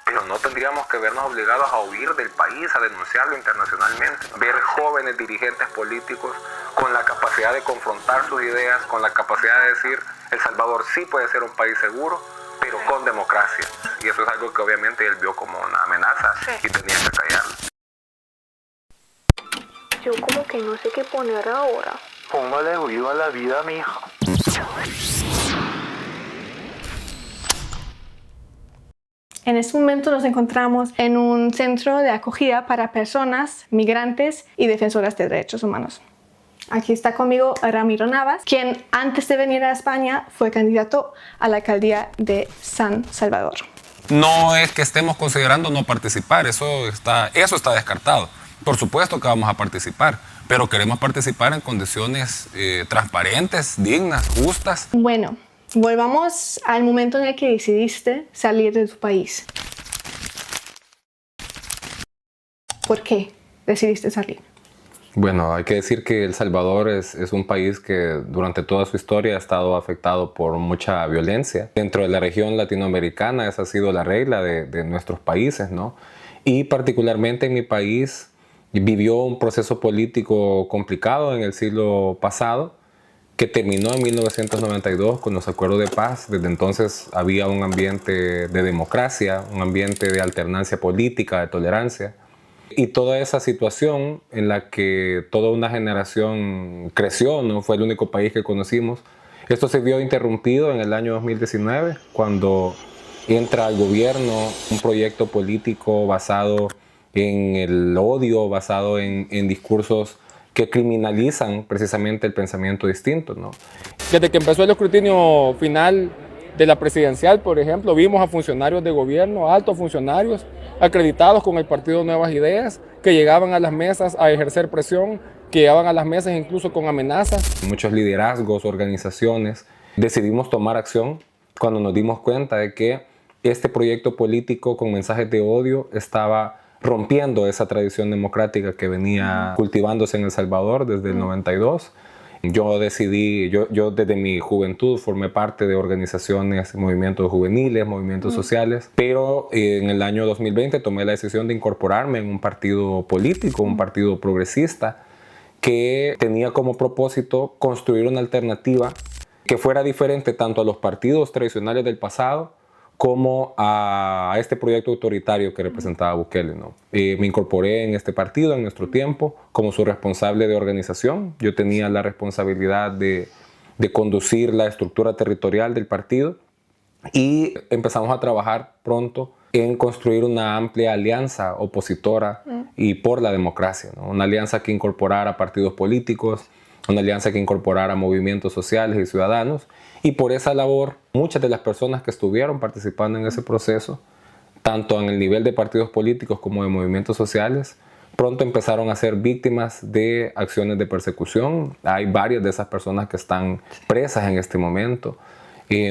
pero no tendríamos que vernos obligados a huir del país, a denunciarlo internacionalmente. Ver jóvenes dirigentes políticos con la capacidad de confrontar sus ideas, con la capacidad de decir, El Salvador sí puede ser un país seguro, pero con democracia. Y eso es algo que obviamente él vio como una amenaza y tenía que callarlo. Yo como que no sé qué poner ahora. Póngale oído a la vida, mija. En este momento nos encontramos en un centro de acogida para personas, migrantes y defensoras de derechos humanos. Aquí está conmigo Ramiro Navas, quien antes de venir a España fue candidato a la alcaldía de San Salvador. No es que estemos considerando no participar, eso está descartado. Por supuesto que vamos a participar, pero queremos participar en condiciones transparentes, dignas, justas. Bueno, volvamos al momento en el que decidiste salir de tu país. ¿Por qué decidiste salir? Bueno, hay que decir que El Salvador es un país que durante toda su historia ha estado afectado por mucha violencia. Dentro de la región latinoamericana esa ha sido la regla de nuestros países, ¿no? Y particularmente en mi país vivió un proceso político complicado en el siglo pasado que terminó en 1992 con los acuerdos de paz. Desde entonces había un ambiente de democracia, un ambiente de alternancia política, de tolerancia. Y toda esa situación en la que toda una generación creció, no fue el único país que conocimos. Esto se vio interrumpido en el año 2019 cuando entra al gobierno un proyecto político basado en el odio, basado en discursos que criminalizan precisamente el pensamiento distinto, ¿no? Desde que empezó el escrutinio final de la presidencial, por ejemplo, vimos a funcionarios de gobierno, altos funcionarios, acreditados con el partido Nuevas Ideas, que llegaban a las mesas a ejercer presión, que llegaban a las mesas incluso con amenazas. Muchos liderazgos, organizaciones, decidimos tomar acción cuando nos dimos cuenta de que este proyecto político con mensajes de odio estaba rompiendo esa tradición democrática que venía cultivándose en El Salvador desde el 92. Yo decidí, yo desde mi juventud formé parte de organizaciones, movimientos juveniles, movimientos sociales, pero en el año 2020 tomé la decisión de incorporarme en un partido político, un partido progresista, que tenía como propósito construir una alternativa que fuera diferente tanto a los partidos tradicionales del pasado como a este proyecto autoritario que representaba Bukele, ¿no? Me incorporé en este partido en nuestro tiempo como su responsable de organización. Yo tenía la responsabilidad de conducir la estructura territorial del partido y empezamos a trabajar pronto en construir una amplia alianza opositora y por la democracia, ¿no? Una alianza que incorporara partidos políticos, una alianza que incorporara movimientos sociales y ciudadanos. Y por esa labor, muchas de las personas que estuvieron participando en ese proceso, tanto en el nivel de partidos políticos como de movimientos sociales, pronto empezaron a ser víctimas de acciones de persecución. Hay varias de esas personas que están presas en este momento.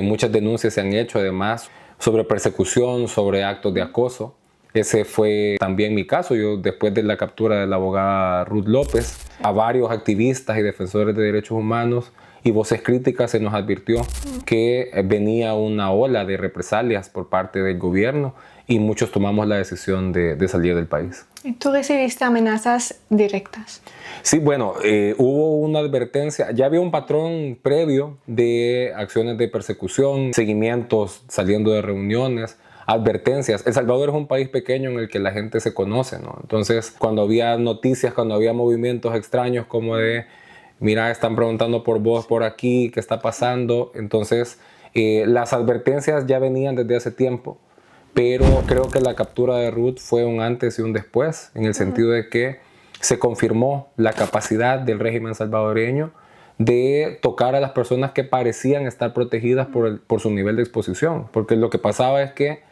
Muchas denuncias se han hecho además sobre persecución, sobre actos de acoso. Ese fue también mi caso. Yo, después de la captura de la abogada Ruth López, a varios activistas y defensores de derechos humanos y voces críticas se nos advirtió que venía una ola de represalias por parte del gobierno y muchos tomamos la decisión de salir del país. ¿Tú recibiste amenazas directas? Sí, bueno, hubo una advertencia, ya había un patrón previo de acciones de persecución, seguimientos saliendo de reuniones, advertencias. El Salvador es un país pequeño en el que la gente se conoce, ¿no? Entonces, cuando había noticias, cuando había movimientos extraños como de, mira, están preguntando por vos por aquí, ¿qué está pasando? Entonces, las advertencias ya venían desde hace tiempo, pero creo que la captura de Ruth fue un antes y un después, en el sentido de que se confirmó la capacidad del régimen salvadoreño de tocar a las personas que parecían estar protegidas por su nivel de exposición. Porque lo que pasaba es que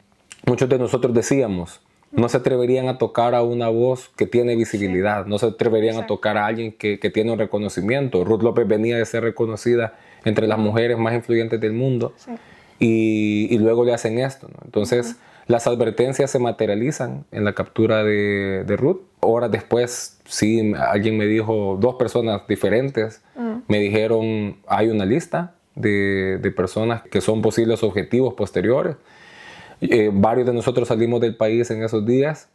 muchos de nosotros decíamos, no se atreverían a tocar a una voz que tiene visibilidad, no se atreverían a tocar a alguien que tiene un reconocimiento. Ruth López venía de ser reconocida entre las mujeres más influyentes del mundo y luego le hacen esto, ¿no? Entonces, las advertencias se materializan en la captura de Ruth. Horas después, sí, alguien me dijo, dos personas diferentes me dijeron, hay una lista de personas que son posibles objetivos posteriores. Varios de nosotros salimos del país en esos días.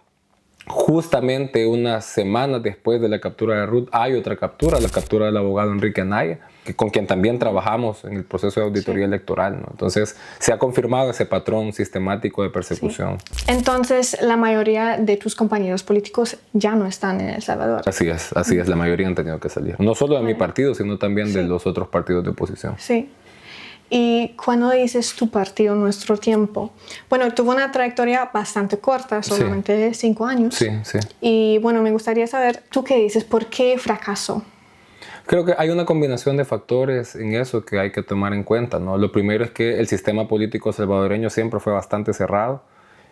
Justamente unas semanas después de la captura de Ruth hay otra captura, la captura del abogado Enrique Anaya, con quien también trabajamos en el proceso de auditoría electoral, ¿no? Entonces se ha confirmado ese patrón sistemático de persecución. Sí. Entonces la mayoría de tus compañeros políticos ya no están en El Salvador. Así es, la mayoría han tenido que salir. No solo de mi partido, sino también de los otros partidos de oposición. Sí. Y cuando dices tu partido, Nuestro Tiempo, bueno, tuvo una trayectoria bastante corta, solamente 5 años. Sí, sí. Y bueno, me gustaría saber, ¿tú qué dices? ¿Por qué fracasó? Creo que hay una combinación de factores en eso que hay que tomar en cuenta, ¿no? Lo primero es que el sistema político salvadoreño siempre fue bastante cerrado,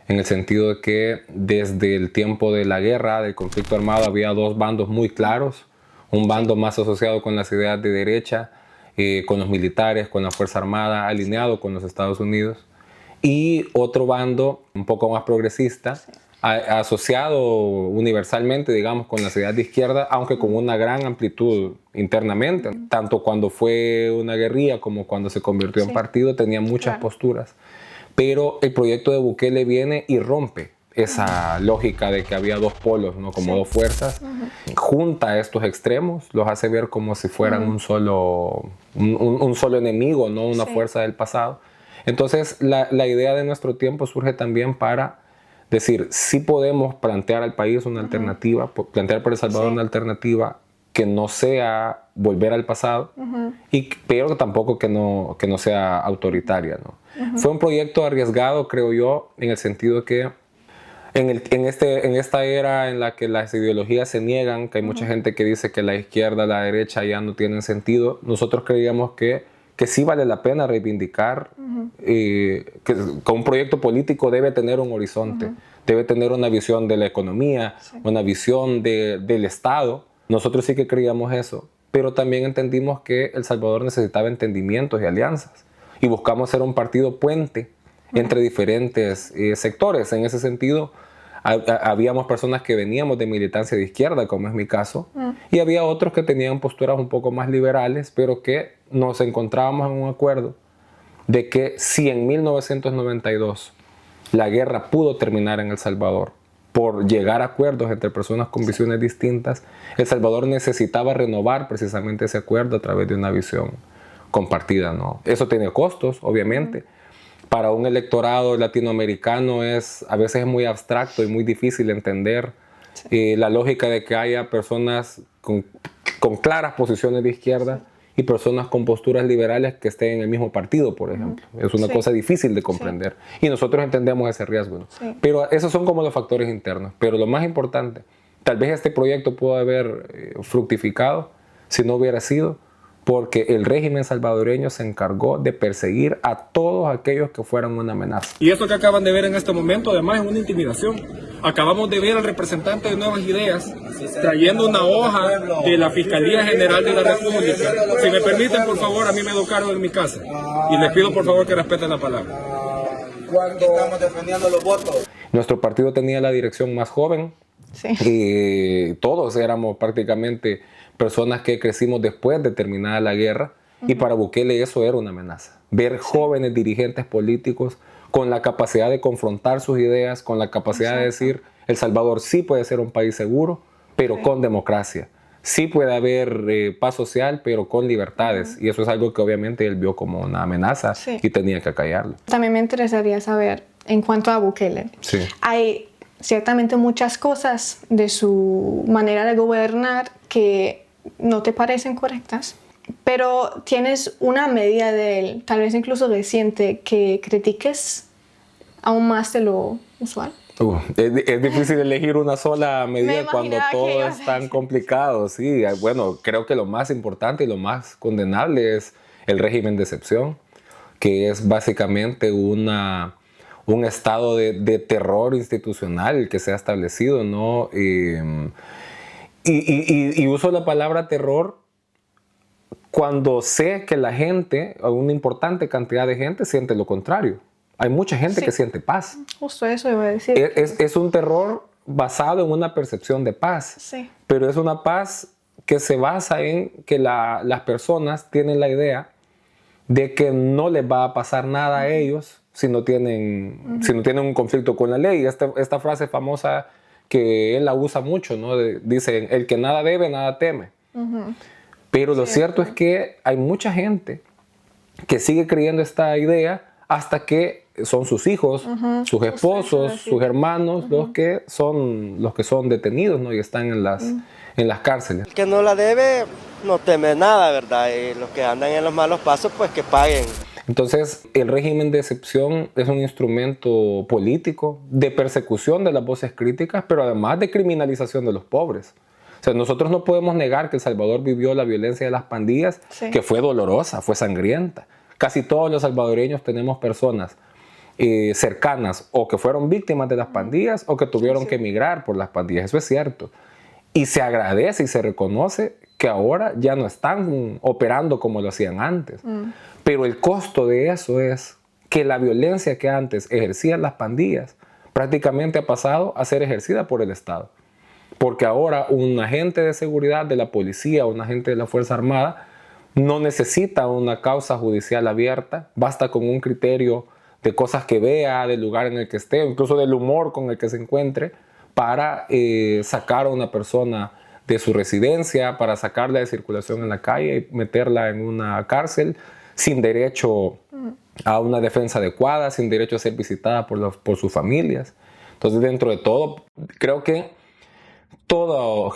en el sentido de que desde el tiempo de la guerra, del conflicto armado, había dos bandos muy claros. Un bando más asociado con las ideas de derecha, con los militares, con la Fuerza Armada, alineado con los Estados Unidos, y otro bando un poco más progresista, asociado universalmente, digamos, con las ideas de izquierda, aunque con una gran amplitud internamente. Tanto cuando fue una guerrilla como cuando se convirtió en partido, tenía muchas posturas. Pero el proyecto de Bukele viene y rompe esa lógica de que había dos polos, ¿no? Como dos fuerzas, junta estos extremos, los hace ver como si fueran un solo enemigo, no una fuerza del pasado. Entonces la idea de Nuestro Tiempo surge también para decir, sí podemos plantear al país una alternativa, plantear para El Salvador una alternativa que no sea volver al pasado, pero tampoco que no sea autoritaria, ¿no? Fue un proyecto arriesgado, creo yo, en el sentido que en esta era en la que las ideologías se niegan, que hay mucha gente que dice que la izquierda, la derecha ya no tienen sentido, nosotros creíamos que sí vale la pena reivindicar que un proyecto político debe tener un horizonte, debe tener una visión de la economía, una visión del Estado. Nosotros sí que creíamos eso, pero también entendimos que El Salvador necesitaba entendimientos y alianzas, y buscamos ser un partido puente entre diferentes sectores. En ese sentido, habíamos personas que veníamos de militancia de izquierda, como es mi caso, y había otros que tenían posturas un poco más liberales, pero que nos encontrábamos en un acuerdo de que si en 1992 la guerra pudo terminar en El Salvador por llegar a acuerdos entre personas con visiones distintas, El Salvador necesitaba renovar precisamente ese acuerdo a través de una visión compartida, ¿no? Eso tiene costos, obviamente. Para un electorado latinoamericano a veces es muy abstracto y muy difícil entender la lógica de que haya personas con claras posiciones de izquierda y personas con posturas liberales que estén en el mismo partido, por ejemplo. Es una cosa difícil de comprender. Y nosotros entendemos ese riesgo, ¿no? Pero esos son como los factores internos. Pero lo más importante, tal vez este proyecto pudo haber fructificado si no hubiera sido porque el régimen salvadoreño se encargó de perseguir a todos aquellos que fueran una amenaza. Y esto que acaban de ver en este momento, además, es una intimidación. Acabamos de ver al representante de Nuevas Ideas trayendo una hoja de la Fiscalía General de la República. Si me permiten, por favor, a mí me educaron en mi casa. Y les pido, por favor, que respeten la palabra. Cuando estamos defendiendo los votos. Nuestro partido tenía la dirección más joven. Y todos éramos prácticamente personas que crecimos después de terminada la guerra, y para Bukele eso era una amenaza. Ver jóvenes dirigentes políticos con la capacidad de confrontar sus ideas, con la capacidad de decir, El Salvador sí puede ser un país seguro, pero con democracia. Sí puede haber paz social, pero con libertades. Y eso es algo que obviamente él vio como una amenaza y tenía que acallarlo. También me interesaría saber, en cuanto a Bukele, hay ciertamente muchas cosas de su manera de gobernar que no te parecen correctas, pero tienes una medida de él, tal vez incluso reciente, que critiques aún más de lo usual. Es difícil elegir una sola medida cuando todo es tan complicado. Sí, bueno, creo que lo más importante y lo más condenable es el régimen de excepción, que es básicamente un estado de terror institucional que se ha establecido, ¿no? Y uso la palabra terror cuando sé que la gente, una importante cantidad de gente, siente lo contrario. Hay mucha gente que siente paz. Justo eso iba a decir. Es un terror basado en una percepción de paz, pero es una paz que se basa en que las personas tienen la idea de que no les va a pasar nada a ellos si no tienen un conflicto con la ley. Esta frase famosa que él la usa mucho, ¿no? Dice, el que nada debe, nada teme. Pero lo cierto es que hay mucha gente que sigue creyendo esta idea hasta que son sus hijos, sus esposos, sus hermanos, los que son detenidos, ¿no? Y están en las cárceles. El que no la debe no teme nada, ¿verdad? Y los que andan en los malos pasos, pues que paguen. Entonces, el régimen de excepción es un instrumento político de persecución de las voces críticas, pero además de criminalización de los pobres. O sea, nosotros no podemos negar que El Salvador vivió la violencia de las pandillas, que fue dolorosa, fue sangrienta. Casi todos los salvadoreños tenemos personas cercanas o que fueron víctimas de las pandillas o que tuvieron que emigrar por las pandillas. Eso es cierto. Y se agradece y se reconoce que ahora ya no están operando como lo hacían antes. Pero el costo de eso es que la violencia que antes ejercían las pandillas prácticamente ha pasado a ser ejercida por el Estado. Porque ahora un agente de seguridad de la policía o un agente de la Fuerza Armada no necesita una causa judicial abierta, basta con un criterio de cosas que vea, del lugar en el que esté, o incluso del humor con el que se encuentre, para sacar a una persona de su residencia, para sacarla de circulación en la calle y meterla en una cárcel sin derecho a una defensa adecuada, sin derecho a ser visitada por sus familias. Entonces, dentro de todo, creo que todo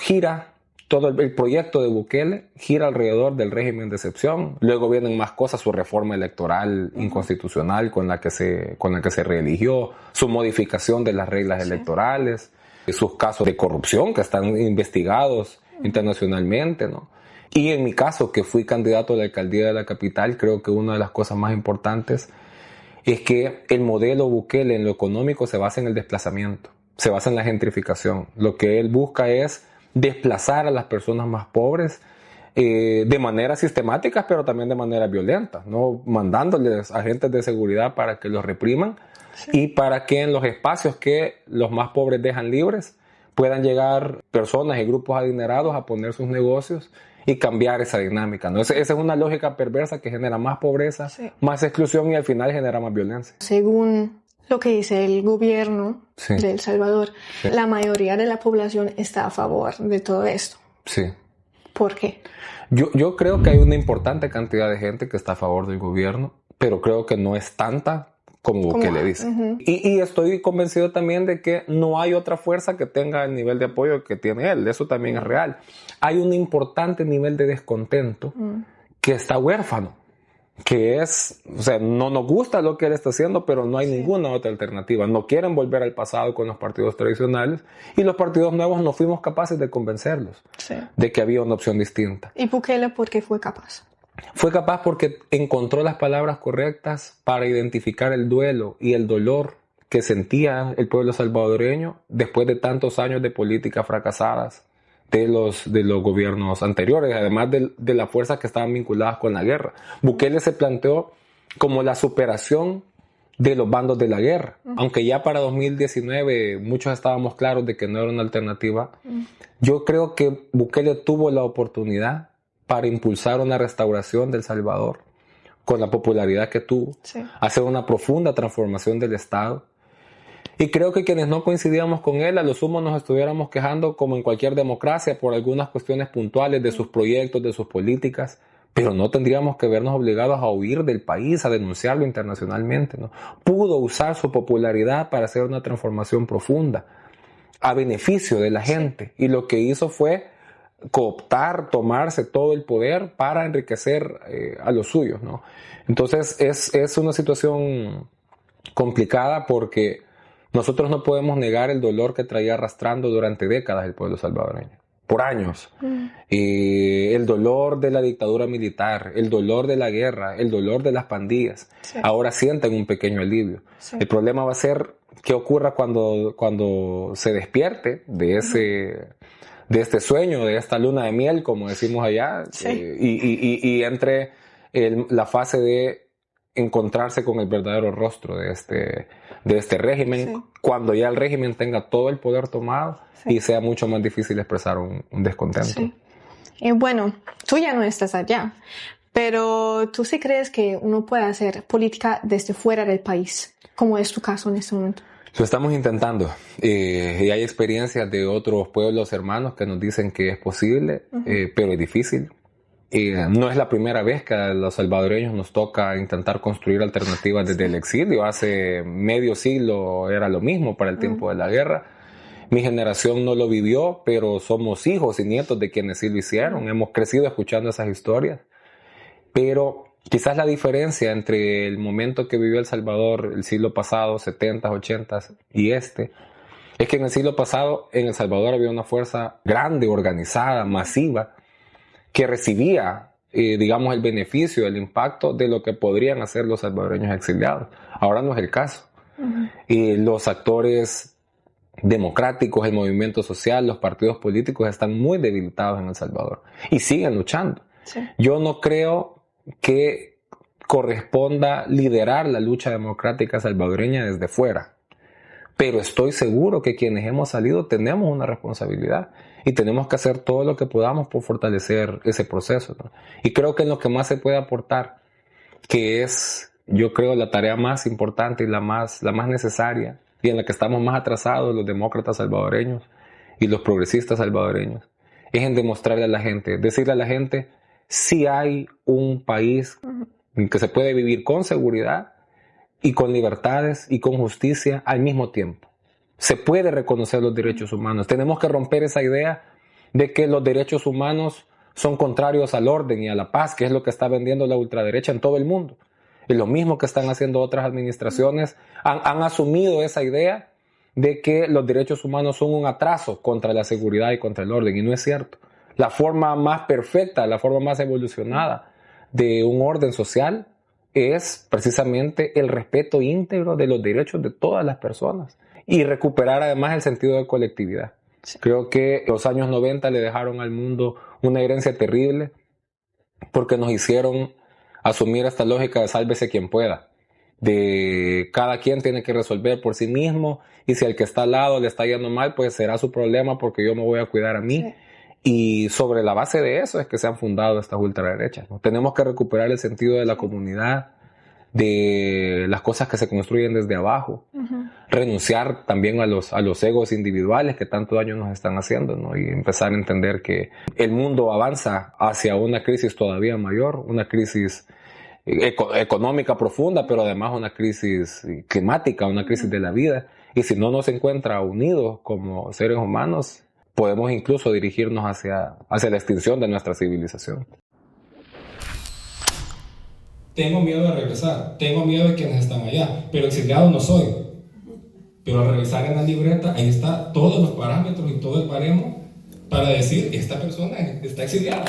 el proyecto de Bukele gira alrededor del régimen de excepción. Luego vienen más cosas, su reforma electoral inconstitucional con la que se reeligió, su modificación de las reglas electorales, sus casos de corrupción que están investigados internacionalmente, ¿no? Y en mi caso, que fui candidato a la alcaldía de la capital, creo que una de las cosas más importantes es que el modelo Bukele en lo económico se basa en el desplazamiento, se basa en la gentrificación. Lo que él busca es desplazar a las personas más pobres de manera sistemática, pero también de manera violenta, ¿no? Mandándoles agentes de seguridad para que los repriman y para que en los espacios que los más pobres dejan libres puedan llegar personas y grupos adinerados a poner sus negocios y cambiar esa dinámica, ¿no? Esa es una lógica perversa que genera más pobreza, más exclusión y al final genera más violencia. Según lo que dice el gobierno de El Salvador, la mayoría de la población está a favor de todo esto. Sí. ¿Por qué? Yo creo que hay una importante cantidad de gente que está a favor del gobierno, pero creo que no es tanta como Bukele dice. Y estoy convencido también de que no hay otra fuerza que tenga el nivel de apoyo que tiene él. Eso también es real. Hay un importante nivel de descontento que está huérfano, que es, o sea, no nos gusta lo que él está haciendo, pero no hay ninguna otra alternativa. No quieren volver al pasado con los partidos tradicionales y los partidos nuevos no fuimos capaces de convencerlos de que había una opción distinta. ¿Y Bukele por qué fue capaz? Fue capaz porque encontró las palabras correctas para identificar el duelo y el dolor que sentía el pueblo salvadoreño después de tantos años de políticas fracasadas de los gobiernos anteriores, además de las fuerzas que estaban vinculadas con la guerra. Bukele se planteó como la superación de los bandos de la guerra. Aunque ya para 2019 muchos estábamos claros de que no era una alternativa, yo creo que Bukele tuvo la oportunidad para impulsar una restauración del Salvador con la popularidad que tuvo, hacer una profunda transformación del Estado. Y creo que quienes no coincidíamos con él, a lo sumo nos estuviéramos quejando como en cualquier democracia por algunas cuestiones puntuales de sus proyectos, de sus políticas, pero no tendríamos que vernos obligados a huir del país, a denunciarlo internacionalmente, ¿no? Pudo usar su popularidad para hacer una transformación profunda a beneficio de la gente y lo que hizo fue cooptar, tomarse todo el poder para enriquecer a los suyos, ¿no? Entonces es una situación complicada porque nosotros no podemos negar el dolor que traía arrastrando durante décadas el pueblo salvadoreño, por años. El dolor de la dictadura militar, el dolor de la guerra, el dolor de las pandillas. Ahora sienten un pequeño alivio. El problema va a ser qué ocurra cuando se despierte de este sueño, de esta luna de miel, como decimos allá, y entre la fase de encontrarse con el verdadero rostro de este régimen, cuando ya el régimen tenga todo el poder tomado y sea mucho más difícil expresar un descontento. Bueno, tú ya no estás allá, Pero ¿tú sí crees que uno puede hacer política desde fuera del país, como es tu caso en este momento? Lo estamos intentando y hay experiencias de otros pueblos hermanos que nos dicen que es posible, pero es difícil. No es la primera vez que a los salvadoreños nos toca intentar construir alternativas desde el exilio. Hace medio siglo era lo mismo para el tiempo de la guerra. Mi generación no lo vivió, pero somos hijos y nietos de quienes sí lo hicieron. Hemos crecido escuchando esas historias. Pero quizás la diferencia entre el momento que vivió El Salvador el siglo pasado, 70s, 80s, y es que en el siglo pasado en El Salvador había una fuerza grande, organizada, masiva, que recibía, digamos, el beneficio, el impacto de lo que podrían hacer los salvadoreños exiliados. Ahora no es el caso. Y los actores democráticos, el movimiento social, los partidos políticos están muy debilitados en El Salvador y siguen luchando. Sí. Yo no creo que corresponda liderar la lucha democrática salvadoreña desde fuera, pero estoy seguro que quienes hemos salido tenemos una responsabilidad y tenemos que hacer todo lo que podamos por fortalecer ese proceso, ¿no? Y creo que en lo que más se puede aportar, que es, yo creo, la tarea más importante y la más necesaria, y en la que estamos más atrasados los demócratas salvadoreños y los progresistas salvadoreños, es en demostrarle a la gente, decirle a la gente, si hay un país en que se puede vivir con seguridad y con libertades y con justicia al mismo tiempo. Se puede reconocer los derechos humanos. Tenemos que romper esa idea de que los derechos humanos son contrarios al orden y a la paz, que es lo que está vendiendo la ultraderecha en todo el mundo. Y lo mismo que están haciendo otras administraciones, han asumido esa idea de que los derechos humanos son un atraso contra la seguridad y contra el orden, y no es cierto. La forma más perfecta, la forma más evolucionada de un orden social es precisamente el respeto íntegro de los derechos de todas las personas y recuperar además el sentido de colectividad. Sí. Creo que los años 90 le dejaron al mundo una herencia terrible porque nos hicieron asumir esta lógica de sálvese quien pueda, de cada quien tiene que resolver por sí mismo y si al que está al lado le está yendo mal, pues será su problema porque yo me voy a cuidar a mí. Sí. Y sobre la base de eso es que se han fundado estas ultraderechas, ¿no? Tenemos que recuperar el sentido de la comunidad, de las cosas que se construyen desde abajo, renunciar también a los egos individuales que tanto daño nos están haciendo, ¿no? Y empezar a entender que el mundo avanza hacia una crisis todavía mayor, una crisis económica profunda, pero además una crisis climática, una crisis de la vida. Y si no nos encuentra unidos como seres humanos, podemos incluso dirigirnos hacia la extinción de nuestra civilización. Tengo miedo de regresar, tengo miedo de quienes están allá, pero exiliado no soy. Pero al revisar en la libreta, ahí está todos los parámetros y todo el baremo para decir, esta persona está exiliada.